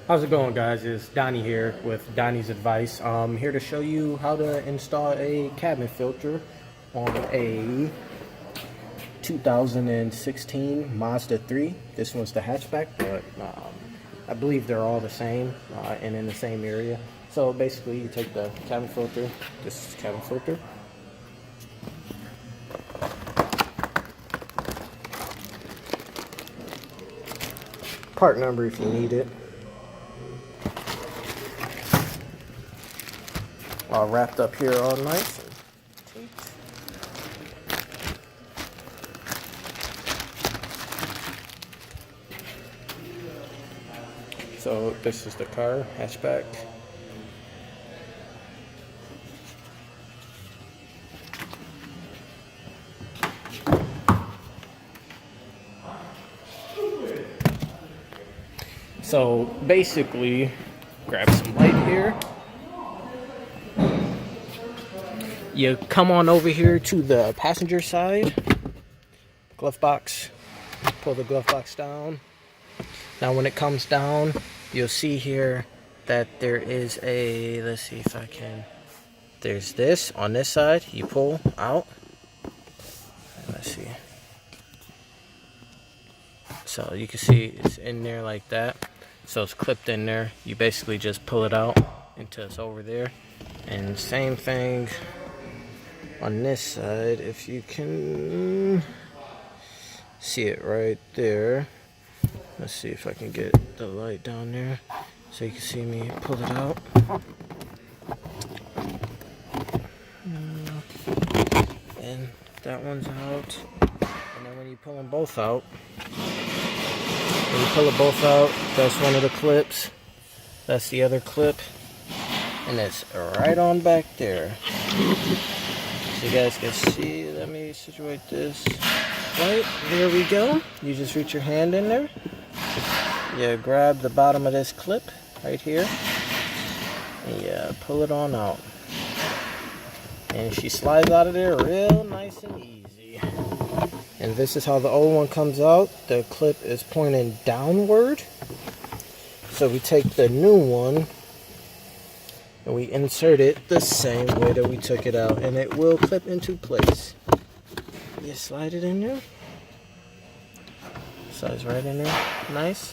How's it going, guys? It's Donnie here with Donnie's Advice. I'm here to show you how to install a cabin filter on a 2016 Mazda 3. This one's the hatchback, but I believe they're all the same and in the same area. So basically, you take the cabin filter. This is the cabin filter. Part number if you need it. All wrapped up here all nice. So this is the car hatchback. So basically, grab some light here. You come on over here to the passenger side, glove box, pull the glove box down. Now when it comes down, you'll see here that there is a, let's see if I can, there's this on this side, you pull out, let's see. So you can see it's in there like that, so it's clipped in there. You basically just pull it out until it's over there. And same thing on this side, if you can see it right there. Let's see if I can get the light down there so you can see me pull it out. And that one's out. And then when you pull them both out, that's one of the clips. That's the other clip. And it's right on back there. So you guys can see, let me situate this. Right, there we go. You just reach your hand in there. You grab the bottom of this clip right here. And you pull it on out. And she slides out of there real nice and easy. And this is how the old one comes out. The clip is pointing downward. So we take the new one and we insert it the same way that we took it out, and it will clip into place. You slide it in there. Slides right in there, nice.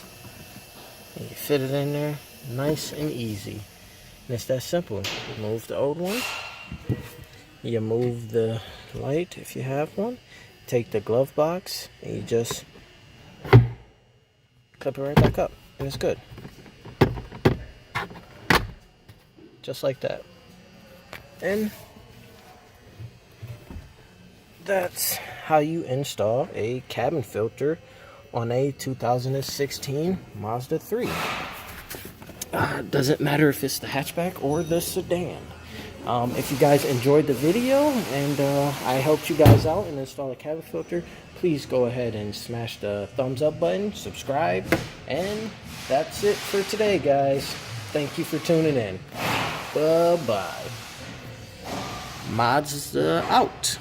And you fit it in there, nice and easy. And it's that simple. You move the old one. You move the light if you have one. Take the glove box and you just clip it right back up, and it's good. Just like that. And that's how you install a cabin filter on a 2016 Mazda 3. Doesn't matter if it's the hatchback or the sedan. If you guys enjoyed the video and I helped you guys out and install a cabin filter, please go ahead and smash the thumbs up button, subscribe, and that's it for today, guys. Thank you for tuning in. Bye-bye. Mazda out.